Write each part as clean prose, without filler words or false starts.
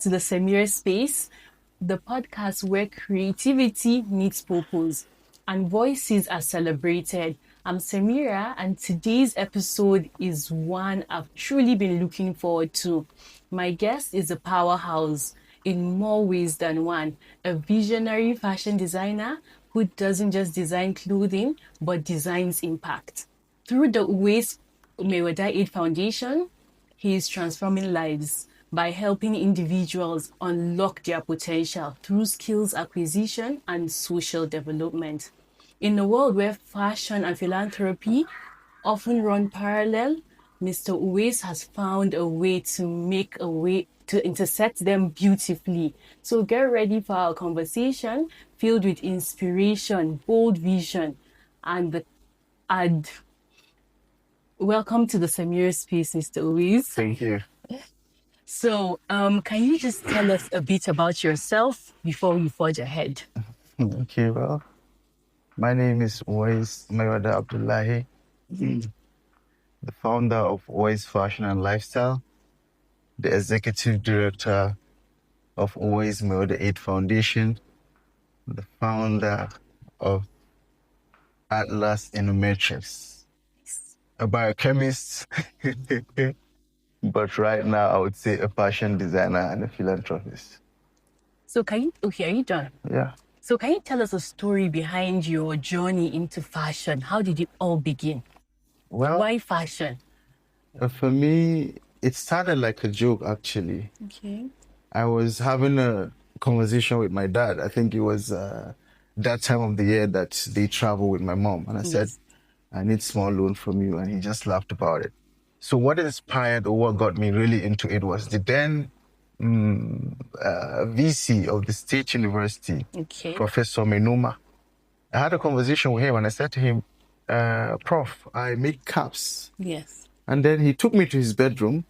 to the Samira Space, the podcast where creativity meets purpose and voices are celebrated. I'm Samira, and today's episode is one I've truly been looking forward to. My guest is a powerhouse in more ways than one, a visionary fashion designer who doesn't just design clothing but designs impact. Through the Uwais Maiwada Aid Foundation, he is transforming lives by helping individuals unlock their potential through skills acquisition and social development. In a world where fashion and philanthropy often run parallel, Mr. Uwais has found a way to intersect them beautifully. So get ready for our conversation filled with inspiration, bold vision, and welcome to the Samira Space, Mr. Uwais. Thank you. So, can you just tell us a bit about yourself before we forge ahead? Okay, well, my name is Uwais Maiwada Abdullahi, the founder of Uwais Fashion and Lifestyle, the executive director of Uwais Maiwada Aid Foundation, the founder of Atlas Innometrics, a biochemist, but right now I would say a fashion designer and a philanthropist. So, are you done? Yeah. So, can you tell us a story behind your journey into fashion? How did it all begin? Well, Why fashion? for me, it started like a joke, actually. Okay. I was having a conversation with my dad. I think it was that time of the year that they travel with my mom. And I said, Yes. I need small loan from you. And he just laughed about it. So what inspired or what got me really into it was the then VC of the State University, Okay. Professor Menuma. I had a conversation with him and I said to him, Prof, I make caps. Yes. And then he took me to his bedroom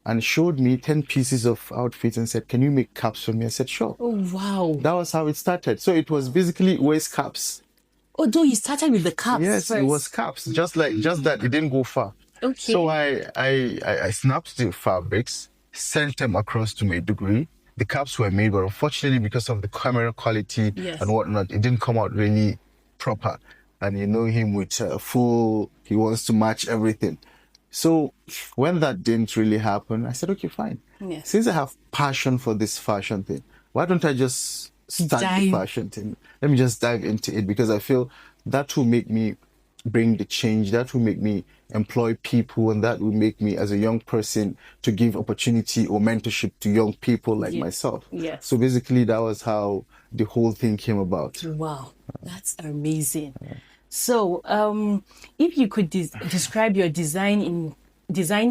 and showed me 10 pieces of outfits and said, can you make caps for me? I said, sure. Oh, wow. That was how it started. So it was basically waist caps. Although you started with the caps Yes, first. it was caps. Just that it didn't go far. Okay. So I snapped the fabrics, sent them across to Maiduguri. The caps were made, but unfortunately, because of the camera quality Yes. and whatnot, it didn't come out really proper. And you know him with he wants to match everything. So when that didn't really happen, I said, okay, fine. Yes. Since I have passion for this fashion thing, why don't I just start the fashion thing? Let me just dive into it because I feel that will make me bring the change, that will make me employ people, and that will make me as a young person to give opportunity or mentorship to young people like myself. Yes. So basically that was how the whole thing came about. Wow, that's amazing. So, if you could describe your design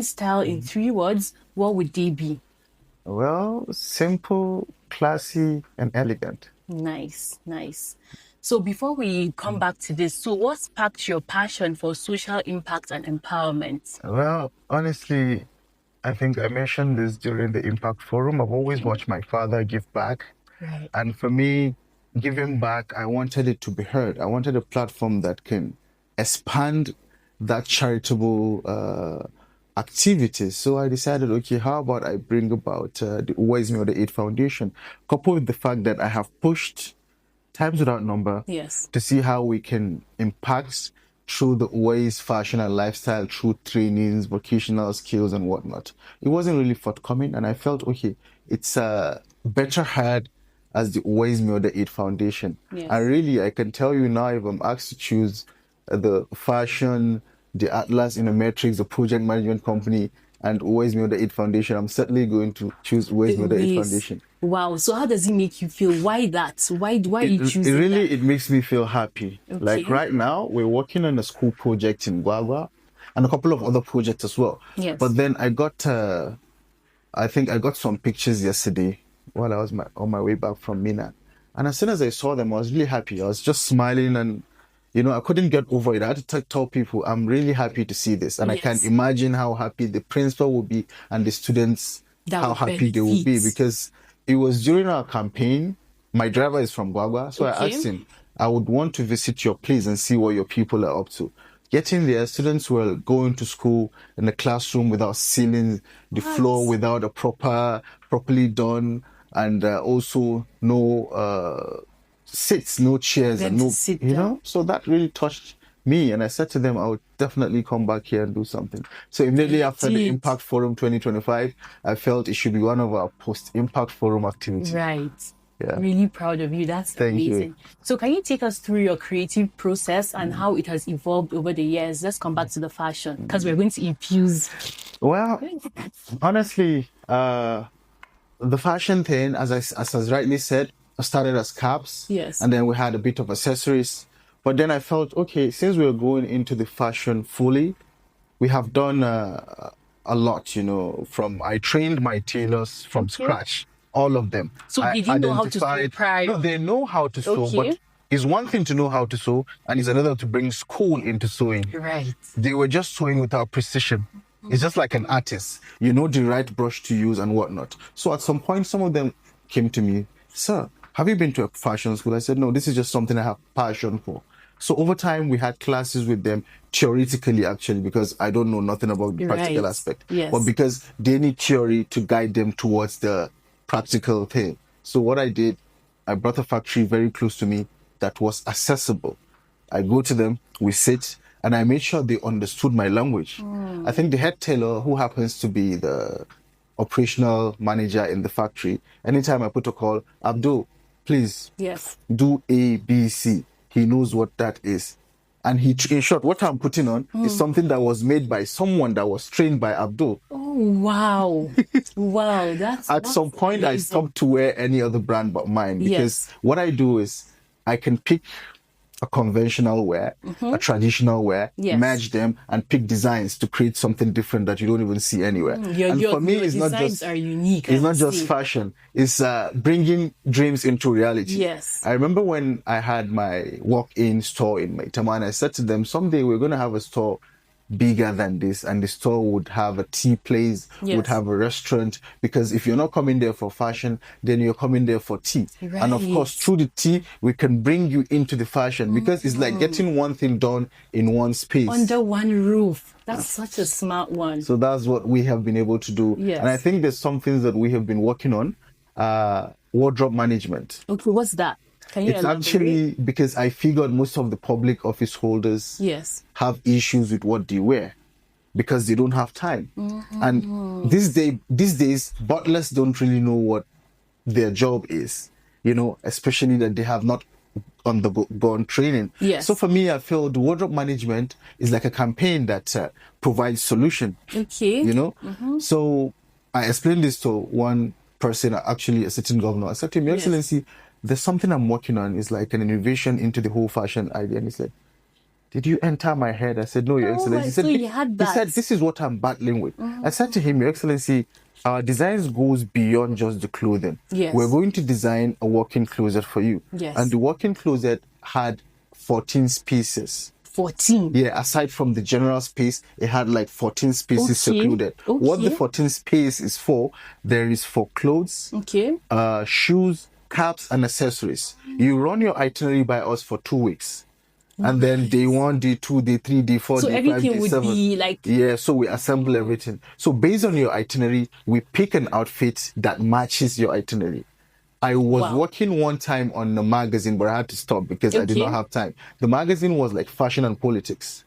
style in 3 words, what would they be? Well, simple, classy, and elegant. Nice, nice. So before we come back to this, so what sparked your passion for social impact and empowerment? Well, honestly, I think I mentioned this during the Impact Forum. I've always watched my father give back. Right. And for me, giving back, I wanted it to be heard. I wanted a platform that can expand that charitable activities. So I decided, okay, how about I bring about the Uwais Me or the Aid Foundation, coupled with the fact that I have pushed times without number Yes. to see how we can impact through the Uwais fashion and lifestyle, through trainings, vocational skills and whatnot. It wasn't really forthcoming, and I felt, okay, it's better had as the Uwais Me or the Aid Foundation. Yes. And really, I can tell you now, if I'm asked to choose the fashion, the Atlas Innometrics, the project management company, and Uwais Me or the Aid Foundation, I'm certainly going to choose Uwais Me or the Aid Foundation. Wow. So how does it make you feel? Why that? Why you choosing that? It makes me feel happy. Okay. Like right now, we're working on a school project in Guagua and a couple of other projects as well. Yes. But then I got some pictures yesterday while I was on my way back from Mina. And as soon as I saw them, I was really happy. I was just smiling and, you know, I couldn't get over it. I had to tell people, I'm really happy to see this. And I can imagine how happy the principal will be and the students, how happy they will be. Because it was during our campaign. My driver is from Guagua. So I asked him, I would want to visit your place and see what your people are up to. getting there, students were going to school in the classroom without sealing the floor, What? without a properly done, and also no seats, no chairs, Them and to no, sit you down. know. So that really touched me, and I said to them, I would definitely come back here and do something. So immediately You after the did. Impact Forum 2025, I felt it should be one of our post-Impact Forum activities. Right. Yeah, Really proud of you. That's thank you. amazing. So, can you take us through your creative process and how it has evolved over the years? Let's come back to the fashion because we're going to infuse. Well, honestly, the fashion thing, as I rightly said, started as caps, Yes. and then we had a bit of accessories. But then I felt, okay, since we are going into the fashion fully, we have done a lot, you know. From I trained my tailors from Okay. scratch, all of them. So, I they didn't know how to sew identified. prior. No, they know how to sew, Okay. but it's one thing to know how to sew, and it's another to bring school into sewing. Right. They were just sewing without precision. It's just like an artist. You know the right brush to use and whatnot. So at some point, some of them came to me, sir, have you been to a fashion school? I said, no, this is just something I have passion for. So over time, we had classes with them theoretically, actually, because I don't know nothing about the practical Right. aspect. Yes. But because they need theory to guide them towards the practical thing. So what I did, I brought a factory very close to me that was accessible. I go to them, we sit, and I made sure they understood my language. I think the head tailor, who happens to be the operational manager in the factory, anytime I put a call, Abdul, please Yes. do A, B, C. He knows what that is. And in short, what I'm putting on is something that was made by someone that was trained by Abdul. Oh, wow. Wow. At some point, I stopped to wear any other brand but mine because what I do is I can pick a conventional wear, a traditional wear, merge them and pick designs to create something different that you don't even see anywhere. And for me, it's not just are unique. It's not just fashion. It's bringing dreams into reality. Yes. I remember when I had my walk-in store in Maitama, and I said to them, someday we're going to have a store bigger than this, and the store would have a tea place, would have a restaurant, because if you're not coming there for fashion, then you're coming there for tea. Right. And of course, through the tea, we can bring you into the fashion, because it's like getting one thing done in one space. Under one roof. That's such a smart one. So that's what we have been able to do. Yes. And I think there's some things that we have been working on. Wardrobe management. Okay, what's that? Can you It's actually because I figured most of the public office holders have issues with what they wear because they don't have time. And these days, butlers don't really know what their job is, you know, especially that they have not undergone training. Yes. So for me, I feel the wardrobe management is like a campaign that provides solution. Okay. You know? So I explained this to one person, actually a sitting governor. I said to him, Your Excellency, there's something I'm working on. It's like an innovation into the whole fashion idea. And he said, did you enter my head? I said, no, Your Excellency. He said, so you had that. He said, this is what I'm battling with. I said to him, Your Excellency, our designs goes beyond just the clothing. Yes. We're going to design a walk-in closet for you. Yes. And the walk-in closet had 14 spaces. 14? Yeah, aside from the general space, it had like 14 spaces secluded. What the 14 space is for, there is for clothes, shoes, caps, and accessories. You run your itinerary by us for 2 weeks. And then day 1, day 2, day 3, day 4, so day 5, everything day would 7. Be like... Yeah, so we assemble everything. So based on your itinerary, we pick an outfit that matches your itinerary. I was working one time on a magazine, but I had to stop because I did not have time. The magazine was like fashion and politics.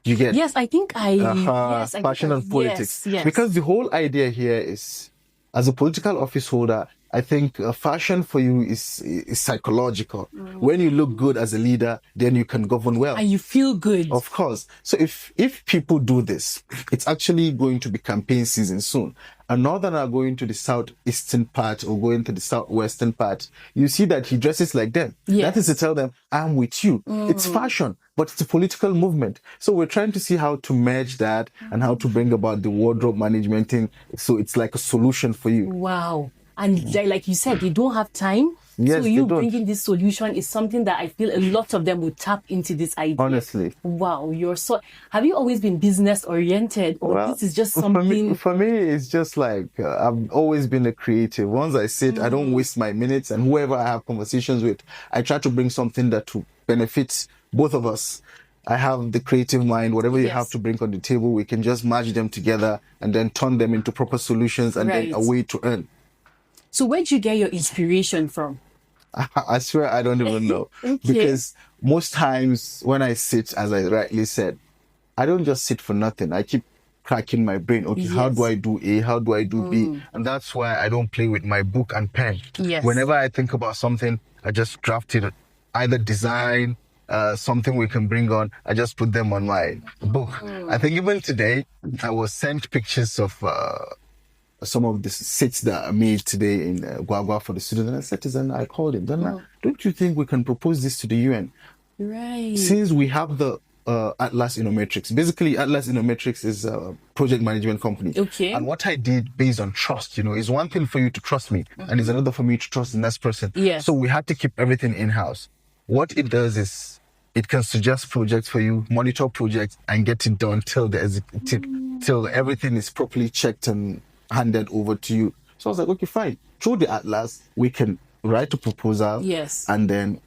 You get? Yes, I think fashion and politics. Yes. Because the whole idea here is, as a political office holder, I think fashion for you is psychological. When you look good as a leader, then you can govern well. And you feel good. Of course. So if people do this, it's actually going to be campaign season soon. And Northern are going to the southeastern part or going to the southwestern part. You see that he dresses like them. Yes. That is to tell them, I'm with you. It's fashion, but it's a political movement. So we're trying to see how to merge that and how to bring about the wardrobe management thing. So it's like a solution for you. Wow. And like you said, they don't have time. Yes, so you bringing this solution is something that I feel a lot of them would tap into this idea. Honestly. Wow, have you always been business oriented, or this is just something? For me, it's just like I've always been a creative. Once I sit, I don't waste my minutes, and whoever I have conversations with, I try to bring something that will benefit both of us. I have the creative mind. Whatever you have Yes. to bring on the table, we can just merge them together and then turn them into proper solutions and then Right. a way to earn. So where do you get your inspiration from? I swear I don't even know. Okay. Because most times when I sit, as I rightly said, I don't just sit for nothing. I keep cracking my brain. Okay, how do Yes. I do A? How do I do B? And that's why I don't play with my book and pen. Yes. Whenever I think about something, I just draft it, either design, something we can bring on. I just put them on my book. I think even today, I was sent pictures of some of the sets that are made today in Guagua for the students. And I said to them, I called him, Donna, don't you think we can propose this to the UN? Right. Since we have the Atlas Innometrics. Basically, Atlas Innometrics is a project management company. Okay. And what I did based on trust, is one thing for you to trust me, and it's another for me to trust the next person. Yes. So we had to keep everything in-house. What it does is it can suggest projects for you, monitor projects, and get it done till the executive, till everything is properly checked and handed over to you. So I was like, okay, fine. Through the Atlas, we can write a proposal. Yes. And then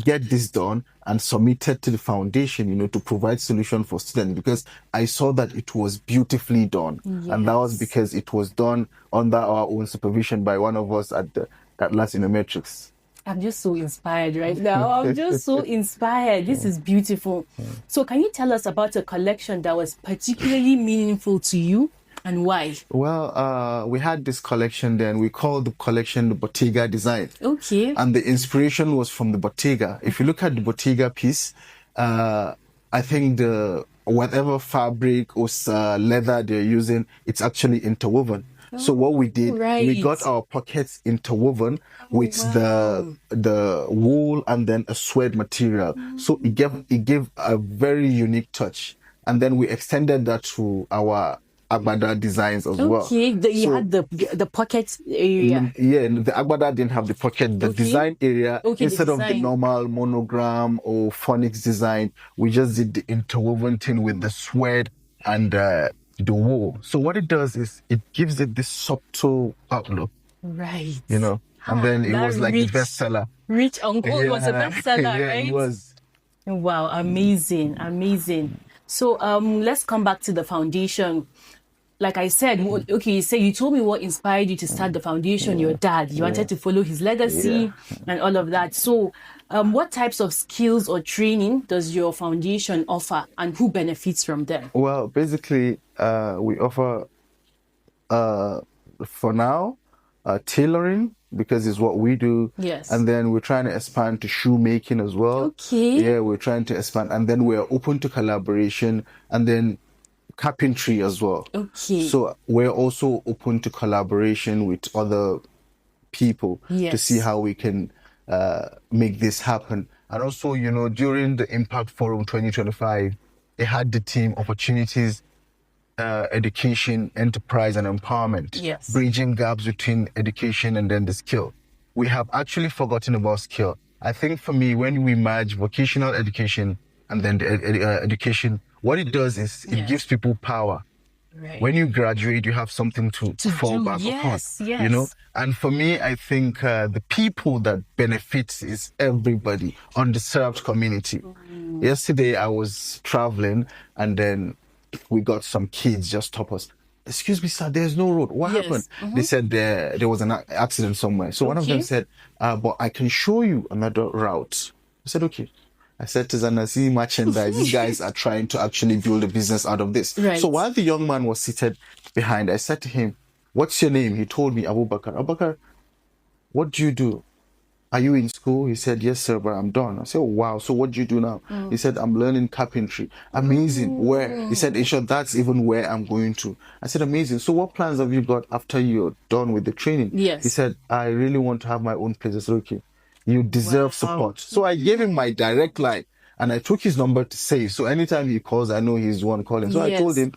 get this done and submit it to the foundation, to provide solution for students, because I saw that it was beautifully done. And that was Yes. because it was done under our own supervision by one of us at the Atlas Innometrics. I'm just so inspired right now. I'm just so inspired. This is beautiful. So can you tell us about a collection that was particularly meaningful to you and why? Well, we had this collection then. We called the collection the Bottega design. Okay. And the inspiration was from the Bottega. If you look at the Bottega piece, I think the whatever fabric or leather they're using, it's actually interwoven. So what we did, we got our pockets interwoven with the wool and then a suede material. So it gave a very unique touch. And then we extended that to our Agbada designs as well. Okay, you had the pocket area. Yeah, the Agbada didn't have the pocket. The design area, instead of the normal monogram or phonics design, we just did the interwoven thing with the suede and the wool. So what it does is it gives it this subtle outlook. Right. And then it was like the bestseller. Rich Uncle was a bestseller, yeah, right? It was. Wow, amazing, amazing. So let's come back to the foundation. Like I said, okay, you told me what inspired you to start the foundation, your dad. You wanted to follow his legacy and all of that. So what types of skills or training does your foundation offer and who benefits from them? Well, basically, we offer, for now, tailoring, because it's what we do. Yes. And then we're trying to expand to shoemaking as well. Okay. Yeah, we're trying to expand. And then we're open to collaboration. And then carpentry as well. Okay. So we're also open to collaboration with other people to see how we can make this happen. And also, during the Impact Forum 2025, they had the theme opportunities, education, enterprise, and empowerment. Yes. Bridging gaps between education and then the skill. We have actually forgotten about skill. I think for me, when we merge vocational education and then the education, what it does is it gives people power. Right. When you graduate, you have something to fall back upon. Yes. And for me, I think the people that benefits is everybody, underserved community. Yesterday, I was traveling and then we got some kids just stop us. Excuse me, sir, there's no road. What happened? They said there was an accident somewhere. So one of them said, but I can show you another route. I said, okay. I said to Zana, see merchandise, these guys are trying to actually build a business out of this. Right. So while the young man was seated behind, I said to him, what's your name? He told me, Abubakar. Abubakar, what do you do? Are you in school? He said, yes, sir, but I'm done. I said, oh, wow. So what do you do now? He said, I'm learning carpentry. Amazing. Where? He said, in short, that's even where I'm going to. I said, amazing. So what plans have you got after you're done with the training? Yes. He said, I really want to have my own place. I said, okay, you deserve support. So I gave him my direct line and I took his number to save. So anytime he calls, I know he's the one calling. So I told him,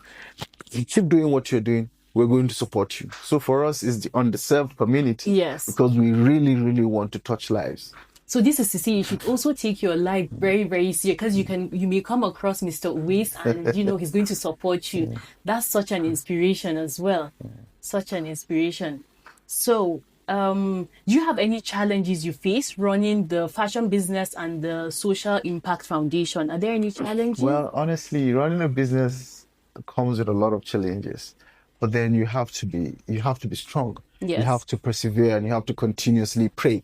keep doing what you're doing. We're going to support you. So for us, it's the underserved community. Yes. Because we really, really want to touch lives. So this is to say you should also take your life very, very serious, because you may come across Mr. Uwais and he's going to support you. That's such an inspiration as well. Such an inspiration. So do you have any challenges you face running the fashion business and the Social Impact Foundation? Are there any challenges? Well, honestly, running a business comes with a lot of challenges, but then you have to be strong. You Yes. have to persevere and you have to continuously pray.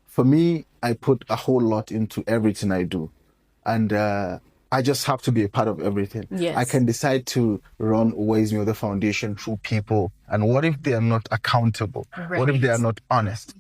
For me, I put a whole lot into everything I do, and I just have to be a part of everything. I Yes. can decide to run Uwais the foundation through people, and what if they are not accountable? What if they are Right. not honest?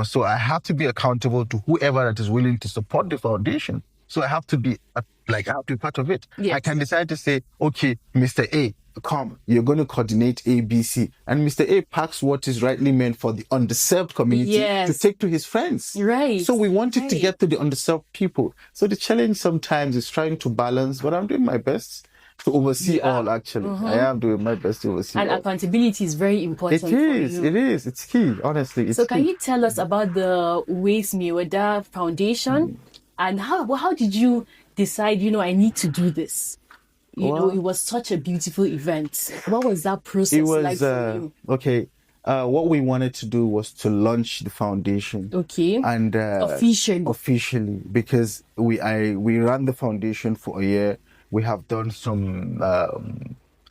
So I have to be accountable to whoever that is willing to support the foundation. So I have to be I have to be part of it. I Yes. can decide to say, okay, Mr. A, come, you're going to coordinate A, B, C. And Mr. A packs what is rightly meant for the underserved community to Yes. take to his friends. Right. So we want it to Right. get to the underserved people. So the challenge sometimes is trying to balance, but I'm doing my best to oversee You are. all, actually. I am doing my best to oversee And all. accountability is very important It for is, you. it is. It's key, honestly. It's So can key. you tell us about the Uwais Maiwada Foundation and how did you decide, I need to do this? Well, It was such a beautiful event. What was that it process like was for you? okay. What we wanted to do was to launch the foundation, Okay. and Officially. officially, because we ran the foundation for a year. We have done some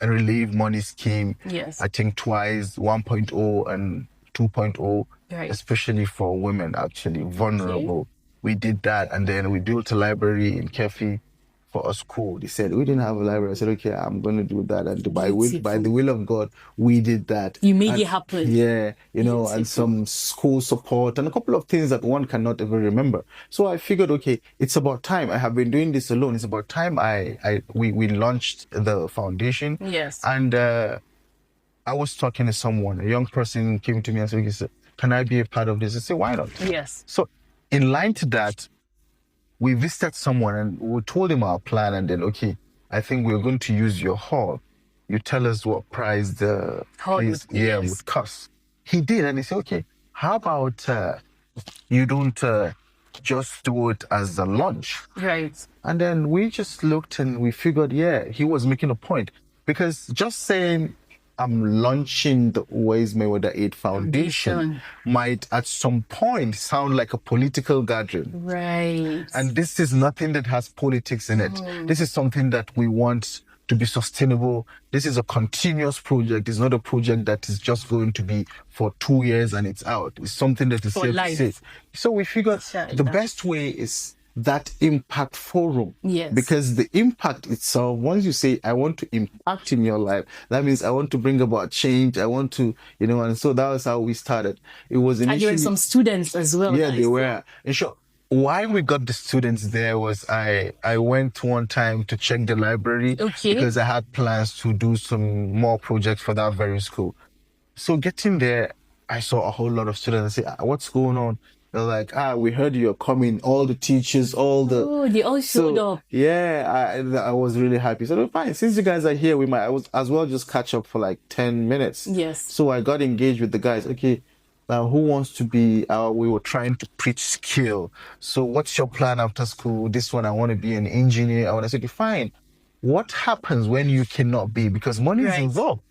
relief money scheme. Yes. I think twice, 1.0 and 2.0, Right. especially for women, actually vulnerable. We did that, and then we built a library in Kefi for a school. They said we didn't have a library. I said, okay, I'm going to do that, and by the will of God, we did that. You made it happen. Yeah, and Beautiful. some school support and a couple of things that one cannot ever remember. So I figured, okay, it's about time. I have been doing this alone. It's about time we launched the foundation. Yes. And I was talking to someone, a young person came to me and said, "Okay, can I be a part of this?" I said, why not? Yes. So in line to that, we visited someone and we told him our plan, and then, okay, I think we're going to use your hall. You tell us what price the Hall place yes. would cost. He did, and he said, okay, how about you don't just do it as a lunch? Right. And then we just looked and we figured, yeah, he was making a point. Because just saying I'm launching the Uwais Maiwada Aid Foundation might at some point sound like a political gathering. Right. And this is nothing that has politics in it. This is something that we want to be sustainable. This is a continuous project. It's not a project that is just going to be for 2 years and it's out. It's something that is for here life. to stay. So we figured the best way is that impact forum. Yes. Because the impact itself, once you say, I want to impact in your life, that means I want to bring about change. I want to, and so that was how we started. It was initially. And there were some students as well. Yeah, they were. In short, why we got the students there was I went one time to check the library because I had plans to do some more projects for that very school. So getting there, I saw a whole lot of students. I say, what's going on? They're like, we heard you're coming. All the teachers, they all showed up. Yeah, I was really happy. So fine, since you guys are here, we might as well just catch up for like 10 minutes. Yes. So I got engaged with the guys. Okay, who wants to be? We were trying to preach skill. So what's your plan after school? This one, I want to be an engineer. I want to say, fine. What happens when you cannot be? Because money is involved.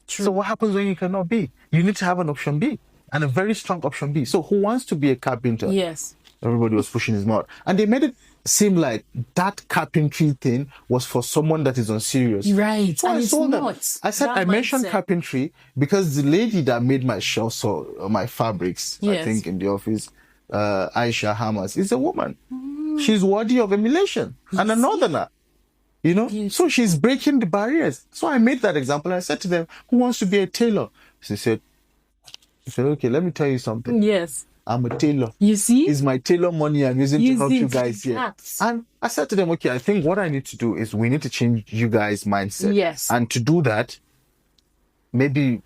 True. So what happens when you cannot be? You need to have an option B and a very strong option B. So who wants to be a carpenter? Yes. Everybody was pushing his mouth. And they made it seem like that carpentry thing was for someone that is unserious. Right. So and I it's told them. not. I said, I mentioned carpentry because the lady that made my shelves or my fabrics, I think in the office, Aisha Hamas, is a woman. She's worthy of emulation. And a northerner. So she's breaking the barriers. So I made that example. And I said to them, who wants to be a tailor? She said, okay, let me tell you something. Yes. I'm a tailor. You see? It's my tailor money I'm using to help you guys here. And I said to them, okay, I think what I need to do is we need to change you guys' mindset. Yes. And to do that, maybe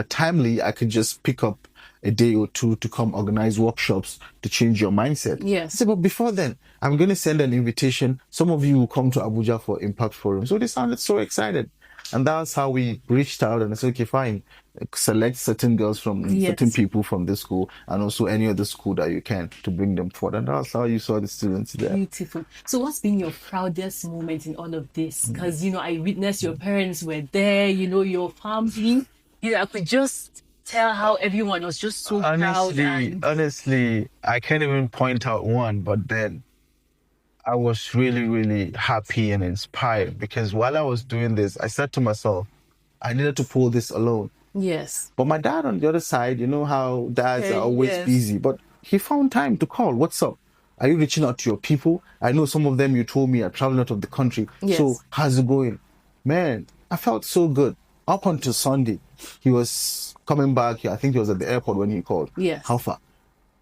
timely, I could just pick up a day or two to come organize workshops to change your mindset. Yes. I said, but before then, I'm going to send an invitation. Some of you will come to Abuja for Impact Forum. So they sounded so excited. And that's how we reached out and I said, okay, fine, select certain girls from certain people from this school and also any other school that you can to bring them forward. And that's how you saw the students there. Beautiful. So what's been your proudest moment in all of this? Because, I witnessed your parents were there, your family. I could just tell how everyone was just so proud and Honestly, I can't even point out one, but then I was really, really happy and inspired because while I was doing this, I said to myself, I needed to pull this alone. yes. But my dad on the other side, you know how dads are always Yes. busy, but he found time to call. What's up? Are you reaching out to your people? I know some of them you told me are traveling out of the country. So Yes. how's it going? Man, I felt so good. Up until Sunday, he was coming back. I think he was at the airport when he called. How Yes. far?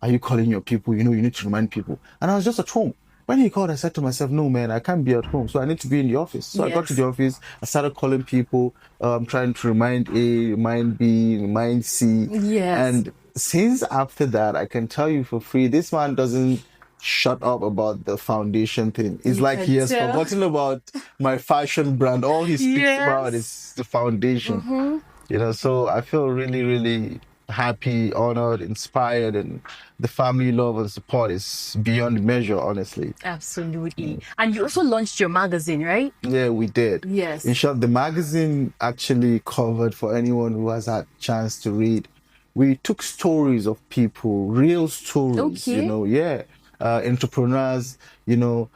Are you calling your people? You know, you need to remind people. And I was just at home. When he called, I said to myself, no, man, I can't be at home. So I need to be in the office. So I got to Yes. the office. I started calling people, trying to remind A, remind B, remind C. Yes. And since after that, I can tell you for free, this man doesn't shut up about the foundation thing. It's You like can he has tell. forgotten about my fashion brand. All he speaks about Yes. is the foundation. Mm-hmm. You know, so I feel really, really happy, honored, inspired, and the family love and support is beyond measure, honestly. Absolutely. And you also launched your magazine, right? Yeah, we did. In Yes. short, the magazine actually covered for anyone who has had chance to read. We took stories of people, real stories, Okay. yeah, entrepreneurs,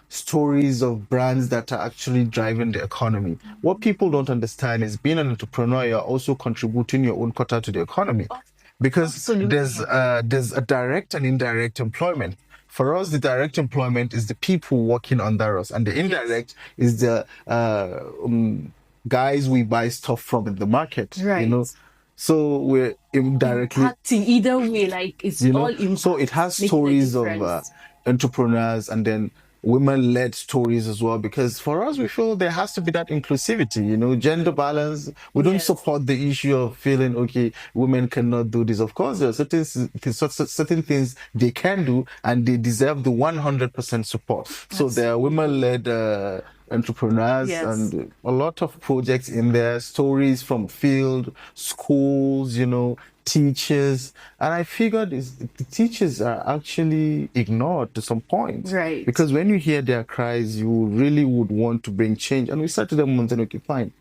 stories of brands that are actually driving the economy. What people don't understand is being an entrepreneur, you're also contributing your own quota to the economy because Absolutely. there's a direct and indirect employment. For us, the direct employment is the people working under us, and the Yes. indirect is the guys we buy stuff from in the market. Right. So we're indirectly, Impacting either way, like it's all impact. so it has Making a stories of difference. entrepreneurs and then women-led stories as well. Because for us, we feel there has to be that inclusivity, gender balance. We don't Yes. support the issue of feeling okay, women cannot do this. Of course, there are certain things they can do, and they deserve the 100% support. So there are women-led entrepreneurs Yes. and a lot of projects in there, stories from field, schools, teachers. And I figured the teachers are actually ignored to some point. Right. Because when you hear their cries, you really would want to bring change. And we said to them once, okay, fine.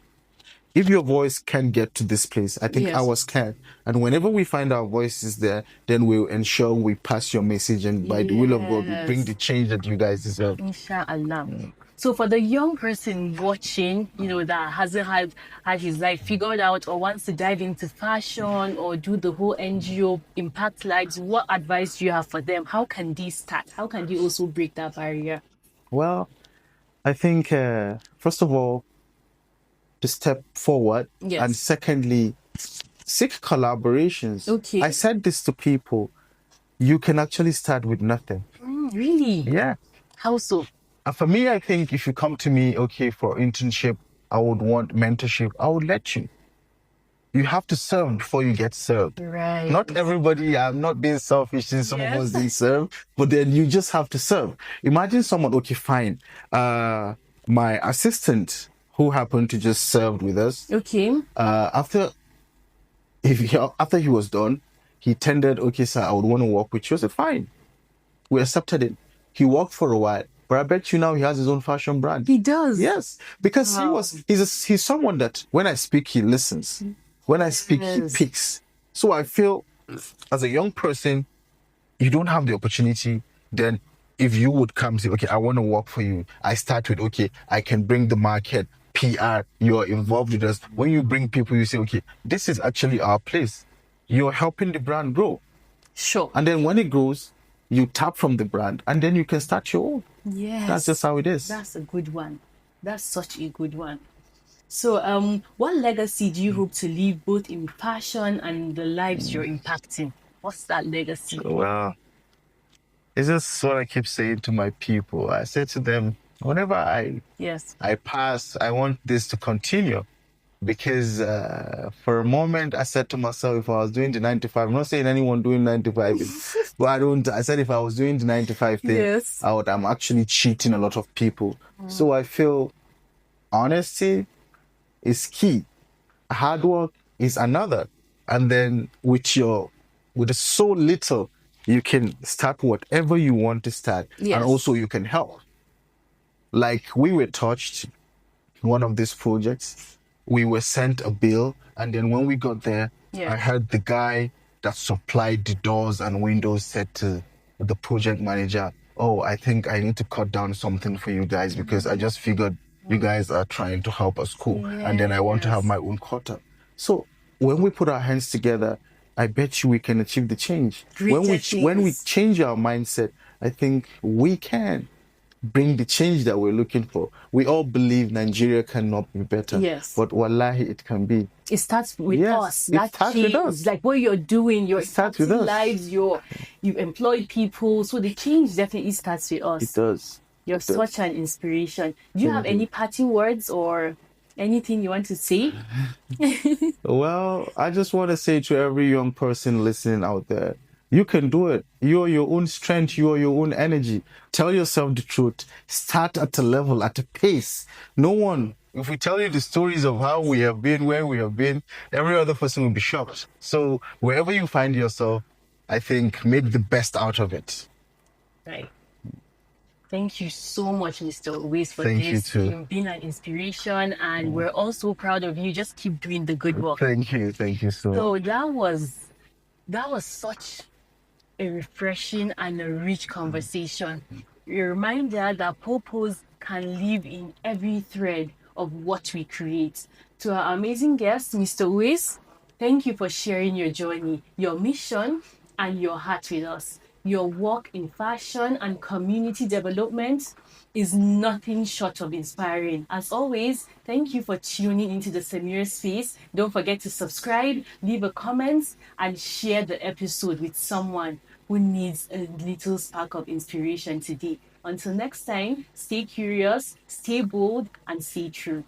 If your voice can get to this place, I think Yes. ours can. And whenever we find our voices there, then we'll ensure we pass your message. And by the will of God, we bring the change that you guys deserve. Inshallah. So for the young person watching, that hasn't had his life figured out or wants to dive into fashion or do the whole NGO impact lives, what advice do you have for them? How can they start? How can they also break that barrier? Well, I think, first of all, to step forward. Yes. And secondly, seek collaborations. Okay. I said this to people. You can actually start with nothing. Really? Yeah. How so? For me, I think if you come to me, okay, for internship, I would want mentorship. I would let you. You have to serve before you get served. Right. Not everybody, I'm not being selfish since some of us didn't serve, but then you just have to serve. Imagine someone, okay, fine. My assistant who happened to just served with us. Okay. After he was done, he tendered, okay, sir, I would want to work with you. I said, fine. We accepted it. He worked for a while, but I bet you now he has his own fashion brand. He does. Yes, because he's someone that when I speak, he listens. When I speak, he picks. So I feel as a young person, you don't have the opportunity. Then if you would come say, okay, I want to work for you. I start with, okay, I can bring the market, PR, you're involved with us. When you bring people, you say, okay, this is actually our place. You're helping the brand grow. Sure. And then when it grows, you tap from the brand and then you can start your own. Yes. That's just how it is. That's a good one. That's such a good one. So, what legacy do you hope to leave both in fashion and the lives you're impacting? What's that legacy? Well, it's just what I keep saying to my people. I say to them, whenever I pass, I want this to continue. Because for a moment, I said to myself, if I was doing the 9 to 5, I'm not saying anyone doing 9 to 5, but I said if I was doing the 9 to 5 thing, I'm actually cheating a lot of people. So I feel honesty is key. Hard work is another. And then with so little, you can start whatever you want to start. Yes. And also you can help. Like we were touched, one of these projects, we were sent a bill, and then when we got there, I Yes. heard the guy that supplied the doors and windows said to the project manager, "Oh, I think I need to cut down something for you guys because I just figured you guys are trying to help a school and then I want to have Yes. my own quota." So when we put our hands together, I bet you we can achieve the change. Greater When we things. change our mindset, I think we can bring the change that we're looking for. We all believe Nigeria cannot be better, Yes. but wallahi, it can be. It starts with Yes, us. it That starts with change, us. like what you're doing, you're It starts with impacting us. lives, you've employed people. So the change definitely starts with It us. does. You're It such does. an inspiration. Do you have any Indeed. parting words or anything you want to say? Well, I just want to say to every young person listening out there, you can do it. You're your own strength. You're your own energy. Tell yourself the truth. Start at a level, at a pace. No one, if we tell you the stories of how we have been, where we have been, every other person will be shocked. So wherever you find yourself, I think make the best out of it. Right. Thank you so much, Mr. Uwais, for Thank you this. too. You've been an inspiration, and we're all so proud of you. Just keep doing the good work. Thank you. Thank you so So much. that was such a refreshing and a rich conversation. A reminder that purpose can live in every thread of what we create. To our amazing guest, Mr. Uwais, thank you for sharing your journey, your mission, and your heart with us. Your work in fashion and community development is nothing short of inspiring. As always, thank you for tuning into the Samira space. Don't forget to subscribe, leave a comment, and share the episode with someone who needs a little spark of inspiration today. Until next time, stay curious, stay bold, and stay true.